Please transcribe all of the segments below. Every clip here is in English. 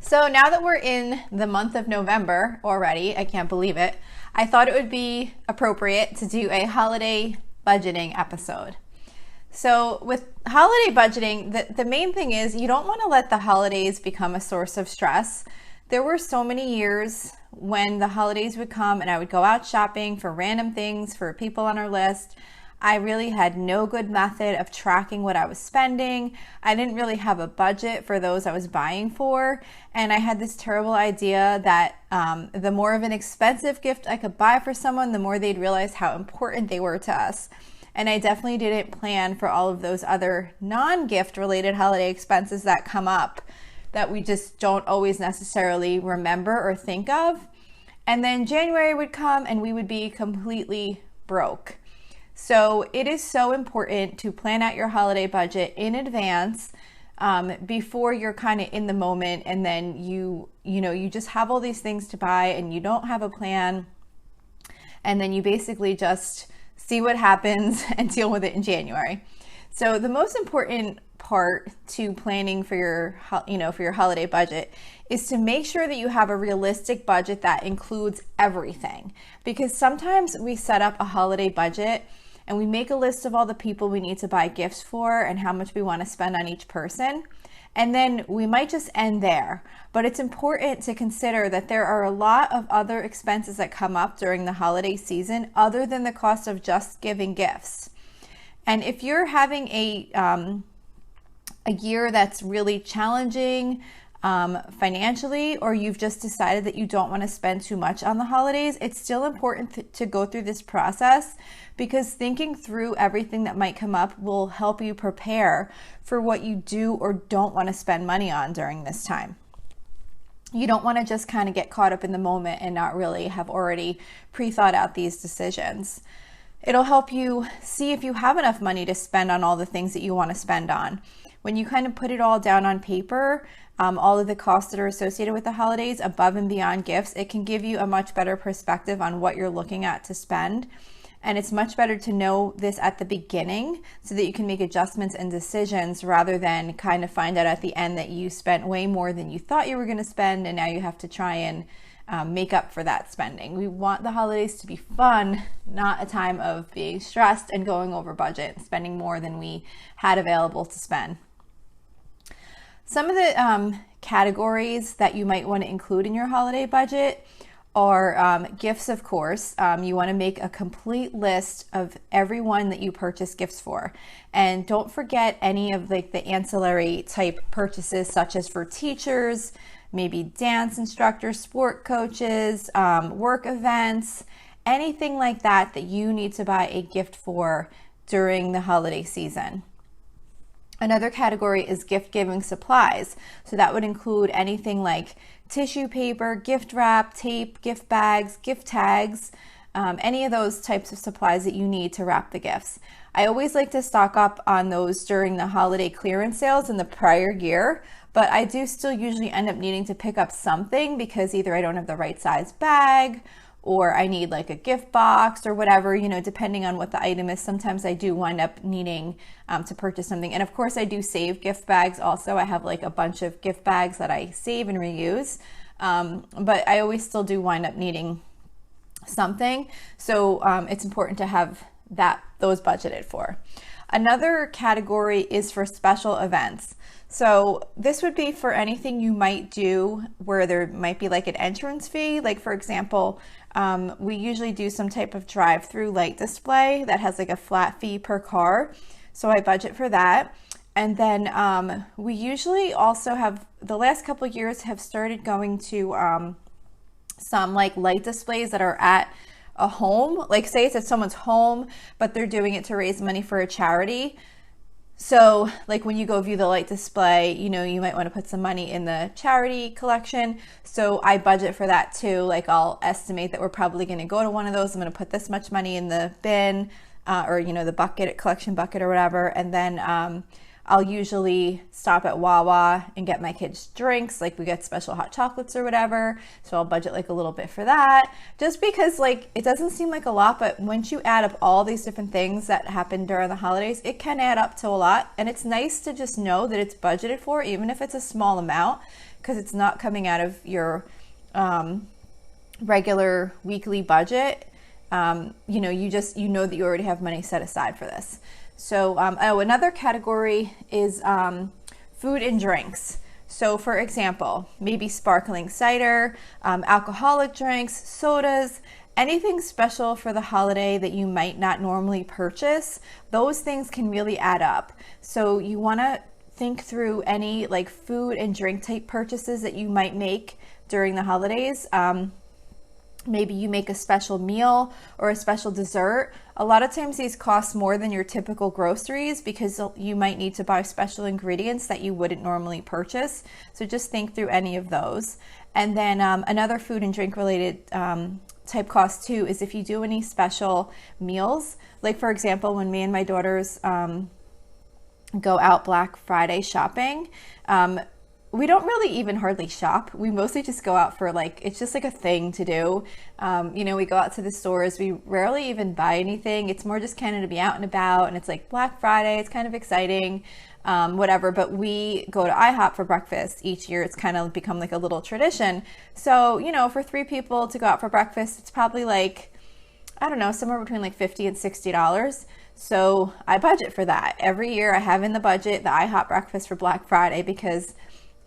So now that we're in the month of November already, I can't believe it, I thought it would be appropriate to do a holiday budgeting episode. So with holiday budgeting, the main thing is you don't want to let the holidays become a source of stress. There were so many years when the holidays would come and I would go out shopping for random things for people on our list. I really had no good method of tracking what I was spending. I didn't really have a budget for those I was buying for. And I had this terrible idea that the more of an expensive gift I could buy for someone, the more they'd realize how important they were to us. And I definitely didn't plan for all of those other non-gift related holiday expenses that come up that we just don't always necessarily remember or think of. And then January would come and we would be completely broke. So it is so important to plan out your holiday budget in advance before you're kind of in the moment, and then you just have all these things to buy and you don't have a plan, and then you basically just see what happens and deal with it in January. So the most important part to planning for your holiday budget is to make sure that you have a realistic budget that includes everything, because sometimes we set up a holiday budget and we make a list of all the people we need to buy gifts for and how much we want to spend on each person. And then we might just end there. But it's important to consider that there are a lot of other expenses that come up during the holiday season other than the cost of just giving gifts. And if you're having a year that's really challenging financially, or you've just decided that you don't want to spend too much on the holidays, it's still important to go through this process, because thinking through everything that might come up will help you prepare for what you do or don't want to spend money on during this time. You don't want to just kind of get caught up in the moment and not really have already pre-thought out these decisions. It'll help you see if you have enough money to spend on all the things that you want to spend on. When you kind of put it all down on paper, all of the costs that are associated with the holidays above and beyond gifts, it can give you a much better perspective on what you're looking at to spend. And it's much better to know this at the beginning so that you can make adjustments and decisions, rather than kind of find out at the end that you spent way more than you thought you were going to spend, and now you have to try and make up for that spending. We want the holidays to be fun, not a time of being stressed and going over budget and spending more than we had available to spend. Some of the categories that you might want to include in your holiday budget are gifts, of course. You want to make a complete list of everyone that you purchase gifts for. And don't forget any of the ancillary type purchases, such as for teachers, maybe dance instructors, sport coaches, work events, anything like that that you need to buy a gift for during the holiday season. Another category is gift giving supplies. So that would include anything like tissue paper, gift wrap, tape, gift bags, gift tags, any of those types of supplies that you need to wrap the gifts. I always like to stock up on those during the holiday clearance sales in the prior year, but I do still usually end up needing to pick up something because either I don't have the right size bag, or I need like a gift box or whatever, depending on what the item is. Sometimes I do wind up needing to purchase something. And of course I do save gift bags also. I have like a bunch of gift bags that I save and reuse. But I always still do wind up needing something. So it's important to have those budgeted for. Another category is for special events. So this would be for anything you might do where there might be like an entrance fee. Like for example, we usually do some type of drive-through light display that has like a flat fee per car. So I budget for that. And then we usually also have, the last couple of years, have started going to some like light displays that are at a home. Like say it's at someone's home, but they're doing it to raise money for a charity. So like when you go view the light display, you might want to put some money in the charity collection. So I budget for that too. Like I'll estimate that we're probably going to go to one of those. I'm going to put this much money in the bin or, the bucket, collection bucket or whatever. And then I'll usually stop at Wawa and get my kids drinks, like we get special hot chocolates or whatever. So I'll budget like a little bit for that, just because like it doesn't seem like a lot, but once you add up all these different things that happen during the holidays, it can add up to a lot. And it's nice to just know that it's budgeted for, even if it's a small amount, because it's not coming out of your regular weekly budget. You know that you already have money set aside for this. So, another category is food and drinks. So for example, maybe sparkling cider, alcoholic drinks, sodas, anything special for the holiday that you might not normally purchase, those things can really add up. So you want to think through any like food and drink type purchases that you might make during the holidays. Maybe you make a special meal or a special dessert. A lot of times these cost more than your typical groceries because you might need to buy special ingredients that you wouldn't normally purchase. So just think through any of those. And then another food and drink related type cost too is if you do any special meals. Like for example, when me and my daughters go out Black Friday shopping, we don't really even hardly shop. We mostly just go out for like, it's just like a thing to do. We go out to the stores. We rarely even buy anything. It's more just kind of to be out and about, and it's like Black Friday. It's kind of exciting, whatever. But we go to IHOP for breakfast each year. It's kind of become like a little tradition. So, for 3 people to go out for breakfast, it's probably like, I don't know, somewhere between like $50 and $60. So I budget for that. Every year I have in the budget the IHOP breakfast for Black Friday because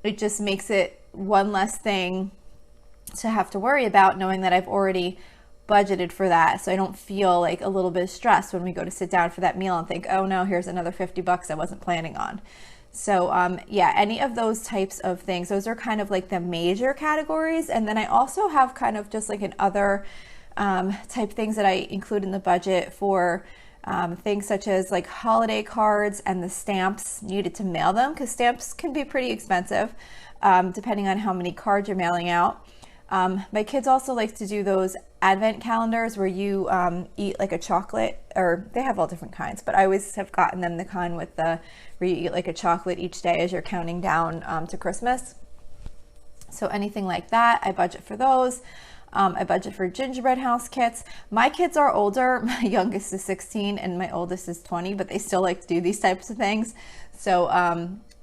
it just makes it one less thing to have to worry about, knowing that I've already budgeted for that. So I don't feel like a little bit stressed when we go to sit down for that meal and think, oh no, here's another $50 I wasn't planning on. So any of those types of things, those are kind of like the major categories. And then I also have kind of just like an other type things that I include in the budget for things such as like holiday cards and the stamps needed to mail them, because stamps can be pretty expensive depending on how many cards you're mailing out. My kids also like to do those advent calendars where you eat like a chocolate, or they have all different kinds, but I always have gotten them the kind with where you eat like a chocolate each day as you're counting down to Christmas. So anything like that, I budget for those. I budget for gingerbread house kits. My kids are older. My youngest is 16 and my oldest is 20, but they still like to do these types of things. So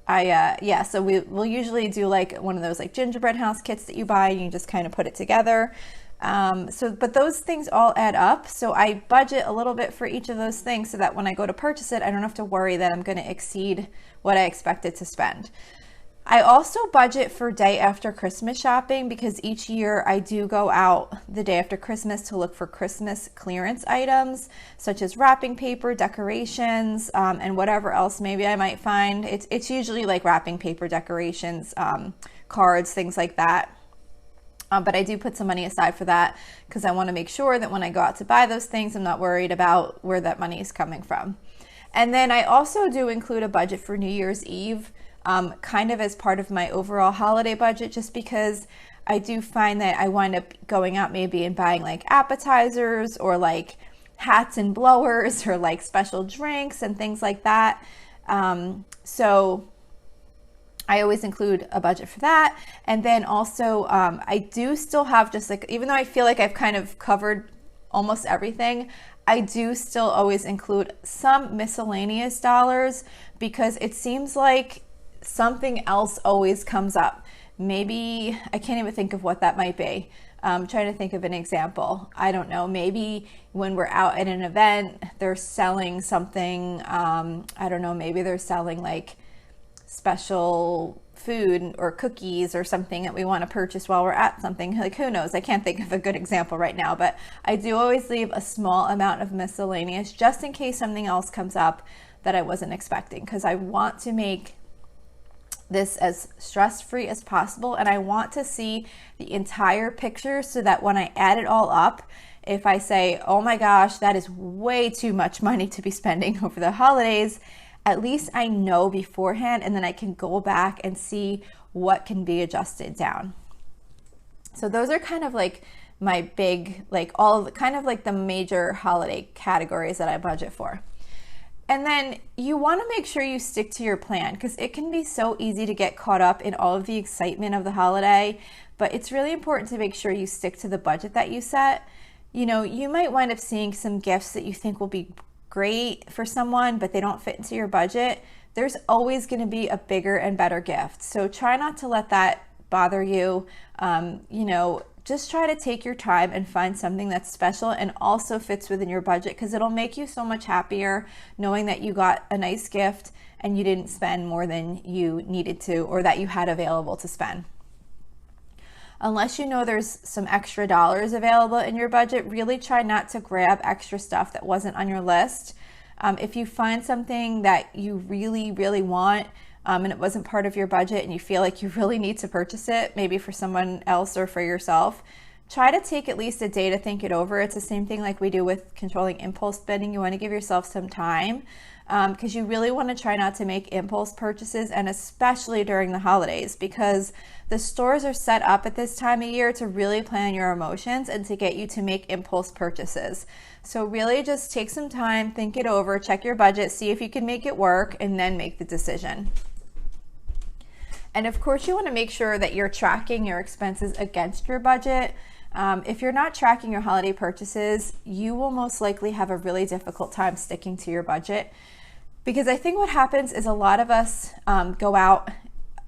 so we'll usually do like one of those like gingerbread house kits that you buy and you just kind of put it together. But those things all add up. So I budget a little bit for each of those things so that when I go to purchase it, I don't have to worry that I'm going to exceed what I expected to spend. I also budget for day after Christmas shopping because each year I do go out the day after Christmas to look for Christmas clearance items such as wrapping paper, decorations, and whatever else maybe I might find. It's usually like wrapping paper, decorations, cards, things like that. But I do put some money aside for that because I want to make sure that when I go out to buy those things, I'm not worried about where that money is coming from. And then I also do include a budget for New Year's Eve, kind of as part of my overall holiday budget, just because I do find that I wind up going out maybe and buying like appetizers or like hats and blowers or like special drinks and things like that. So I always include a budget for that. And then also I do still have just like, even though I feel like I've kind of covered almost everything, I do still always include some miscellaneous dollars because it seems like something else always comes up. Maybe I can't even think of what that might be. I'm trying to think of an example. I don't know. Maybe when we're out at an event, they're selling something. I don't know. Maybe they're selling like special food or cookies or something that we want to purchase while we're at something. Like, who knows? I can't think of a good example right now, but I do always leave a small amount of miscellaneous just in case something else comes up that I wasn't expecting, because I want to make this as stress-free as possible, and I want to see the entire picture so that when I add it all up, if I say, oh my gosh, that is way too much money to be spending over the holidays, at least I know beforehand, and then I can go back and see what can be adjusted down. So those are kind of like my big, like all of the, kind of like the major holiday categories that I budget for. And then you want to make sure you stick to your plan, because it can be so easy to get caught up in all of the excitement of the holiday, but it's really important to make sure you stick to the budget that you set. You know, you might wind up seeing some gifts that you think will be great for someone, but they don't fit into your budget. There's always going to be a bigger and better gift. So try not to let that bother you. You know, just try to take your time and find something that's special and also fits within your budget, because it'll make you so much happier knowing that you got a nice gift and you didn't spend more than you needed to or that you had available to spend. Unless you know there's some extra dollars available in your budget, really try not to grab extra stuff that wasn't on your list. If you find something that you really, really want, and it wasn't part of your budget and you feel like you really need to purchase it, maybe for someone else or for yourself, try to take at least a day to think it over. It's the same thing like we do with controlling impulse spending. You want to give yourself some time, because you really want to try not to make impulse purchases, and especially during the holidays, because the stores are set up at this time of year to really play on your emotions and to get you to make impulse purchases. So really just take some time, think it over, check your budget, see if you can make it work, and then make the decision. And of course, you want to make sure that you're tracking your expenses against your budget. If you're not tracking your holiday purchases, you will most likely have a really difficult time sticking to your budget. Because I think what happens is a lot of us go out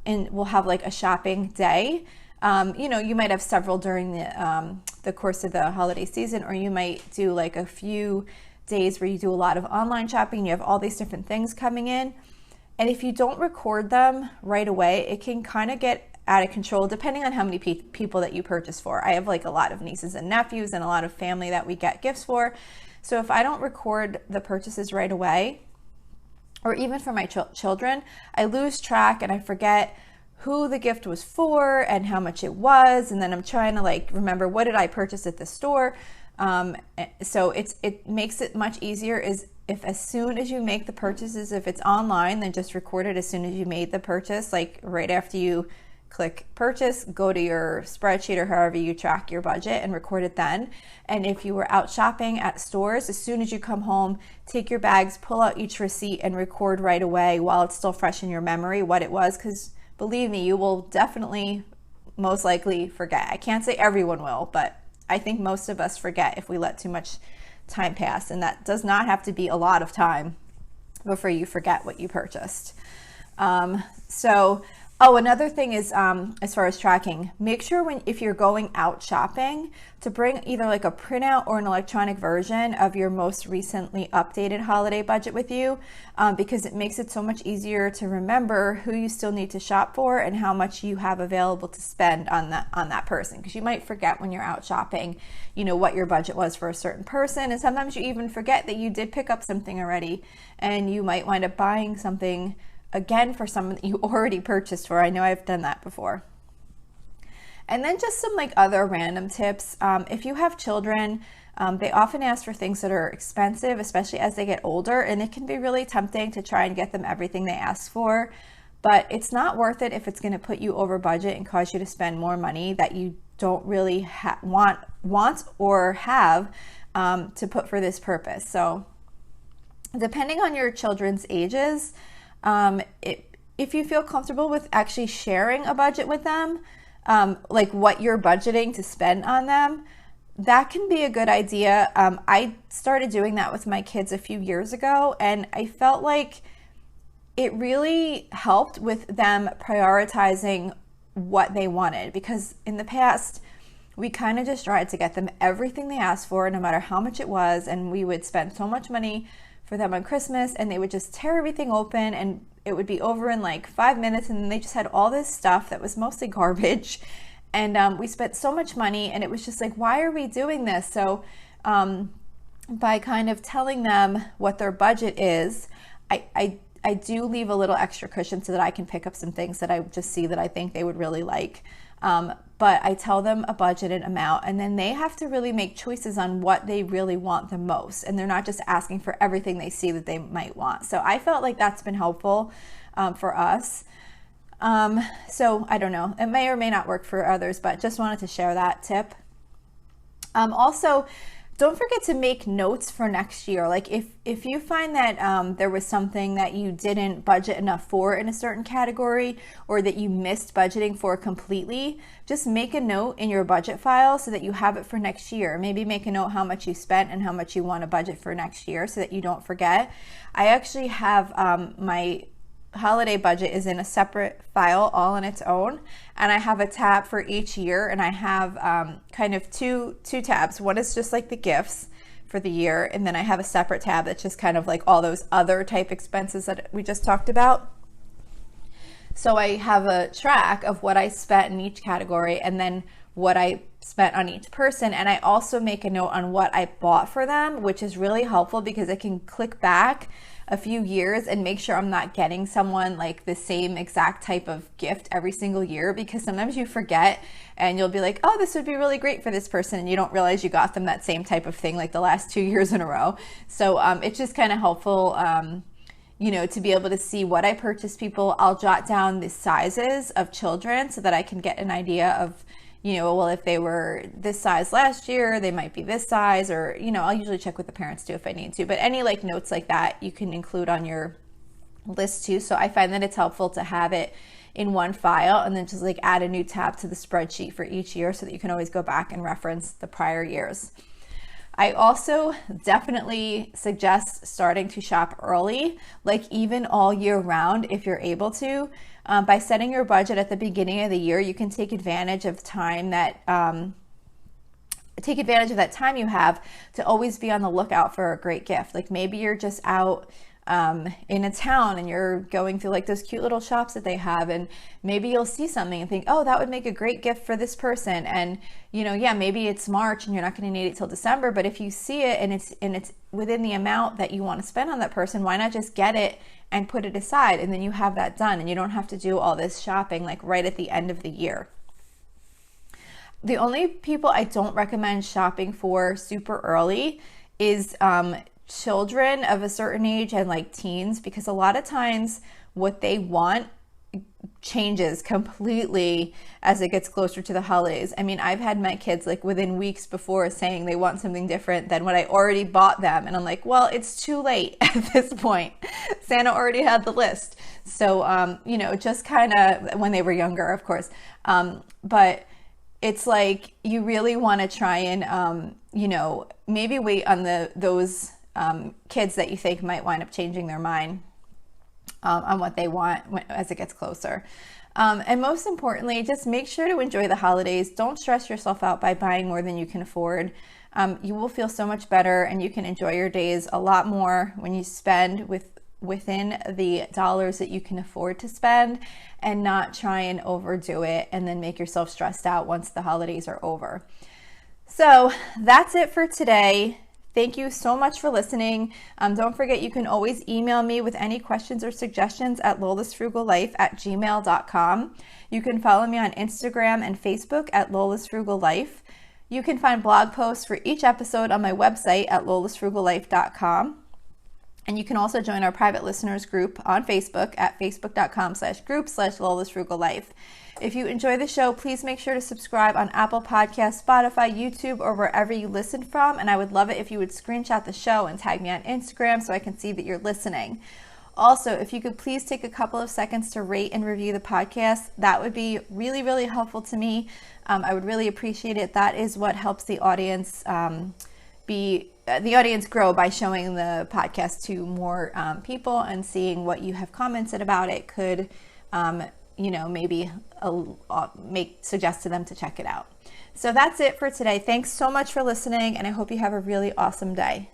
and we'll have like a shopping day. You know, you might have several during the course of the holiday season, or you might do like a few days where you do a lot of online shopping. You have all these different things coming in. And if you don't record them right away, it can kind of get out of control depending on how many people that you purchase for. I have like a lot of nieces and nephews and a lot of family that we get gifts for. So if I don't record the purchases right away, or even for my children, I lose track and I forget who the gift was for and how much it was. And then I'm trying to like remember, what did I purchase at the store? So it makes it much easier is if as soon as you make the purchases, if it's online, then just record it as soon as you made the purchase, like right after you click purchase, go to your spreadsheet or however you track your budget and record it then. And if you were out shopping at stores, as soon as you come home, take your bags, pull out each receipt and record right away while it's still fresh in your memory what it was, because believe me, you will definitely most likely forget. I can't say everyone will, but I think most of us forget if we let too much time pass, and that does not have to be a lot of time before you forget what you purchased. Another thing is, as far as tracking, make sure if you're going out shopping to bring either like a printout or an electronic version of your most recently updated holiday budget with you, because it makes it so much easier to remember who you still need to shop for and how much you have available to spend on that person. Because you might forget when you're out shopping, you know, what your budget was for a certain person, and sometimes you even forget that you did pick up something already, and you might wind up buying something again for someone that you already purchased for. I know I've done that before. And then just some like other random tips. If you have children, they often ask for things that are expensive, especially as they get older, and it can be really tempting to try and get them everything they ask for, but it's not worth it if it's going to put you over budget and cause you to spend more money that you don't really want or have to put for this purpose. So depending on your children's ages, if you feel comfortable with actually sharing a budget with them, like what you're budgeting to spend on them, that can be a good idea. I started doing that with my kids a few years ago, and I felt like it really helped with them prioritizing what they wanted, because in the past, we kind of just tried to get them everything they asked for, no matter how much it was, and we would spend so much money for them on Christmas, and they would just tear everything open and it would be over in like 5 minutes, and then they just had all this stuff that was mostly garbage, and we spent so much money, and it was just like, why are we doing this? So by kind of telling them what their budget is, I do leave a little extra cushion so that I can pick up some things that I just see that I think they would really like. But I tell them a budgeted amount, and then they have to really make choices on what they really want the most. And they're not just asking for everything they see that they might want. So I felt like that's been helpful for us. So I don't know, it may or may not work for others, but just wanted to share that tip. Also, don't forget to make notes for next year. Like if you find that there was something that you didn't budget enough for in a certain category, or that you missed budgeting for completely, just make a note in your budget file so that you have it for next year. Maybe make a note how much you spent and how much you want to budget for next year so that you don't forget. I actually have my holiday budget is in a separate file all on its own, and I have a tab for each year, and I have kind of two tabs. One is just like the gifts for the year, and then I have a separate tab that's just kind of like all those other type expenses that we just talked about. So I have a track of what I spent in each category and then what I spent on each person, and I also make a note on what I bought for them, which is really helpful because I can click back a few years and make sure I'm not getting someone like the same exact type of gift every single year, because sometimes you forget and you'll be like, oh, this would be really great for this person, and you don't realize you got them that same type of thing like the last 2 years in a row. So it's just kind of helpful to be able to see what I purchase people. I'll jot down the sizes of children so that I can get an idea of, well, if they were this size last year, they might be this size, or, I'll usually check with the parents too if I need to, but any like notes like that you can include on your list too. So I find that it's helpful to have it in one file and then just like add a new tab to the spreadsheet for each year so that you can always go back and reference the prior years. I also definitely suggest starting to shop early, like even all year round if you're able to. By setting your budget at the beginning of the year, you can take advantage of that time you have to always be on the lookout for a great gift. Like maybe you're just out in a town and you're going through like those cute little shops that they have, and maybe you'll see something and think, oh, that would make a great gift for this person. And maybe it's March and you're not going to need it till December, but if you see it and it's within the amount that you want to spend on that person, why not just get it and put it aside, and then you have that done and you don't have to do all this shopping like right at the end of the year. The only people I don't recommend shopping for super early is children of a certain age and like teens, because a lot of times what they want changes completely as it gets closer to the holidays. I mean, I've had my kids like within weeks before saying they want something different than what I already bought them, and I'm like, well, it's too late at this point. Santa already had the list. So just kind of when they were younger, of course, but it's like you really want to try and maybe wait on those kids that you think might wind up changing their mind on what they want as it gets closer. And most importantly, just make sure to enjoy the holidays. Don't stress yourself out by buying more than you can afford. You will feel so much better, and you can enjoy your days a lot more when you spend within the dollars that you can afford to spend, and not try and overdo it and then make yourself stressed out once the holidays are over. So that's it for today. Thank you so much for listening. Don't forget, you can always email me with any questions or suggestions at lolasfrugallife@gmail.com. You can follow me on Instagram and Facebook at lolasfrugallife. You can find blog posts for each episode on my website at lolasfrugallife.com. And you can also join our private listeners group on Facebook at facebook.com/group/lolasfrugallife. If you enjoy the show, please make sure to subscribe on Apple Podcasts, Spotify, YouTube, or wherever you listen from. And I would love it if you would screenshot the show and tag me on Instagram so I can see that you're listening. Also, if you could please take a couple of seconds to rate and review the podcast, that would be really, really helpful to me. I would really appreciate it. That is what helps the audience grow, by showing the podcast to more people, and seeing what you have commented about it could maybe suggest to them to check it out. So that's it for today. Thanks so much for listening, and I hope you have a really awesome day.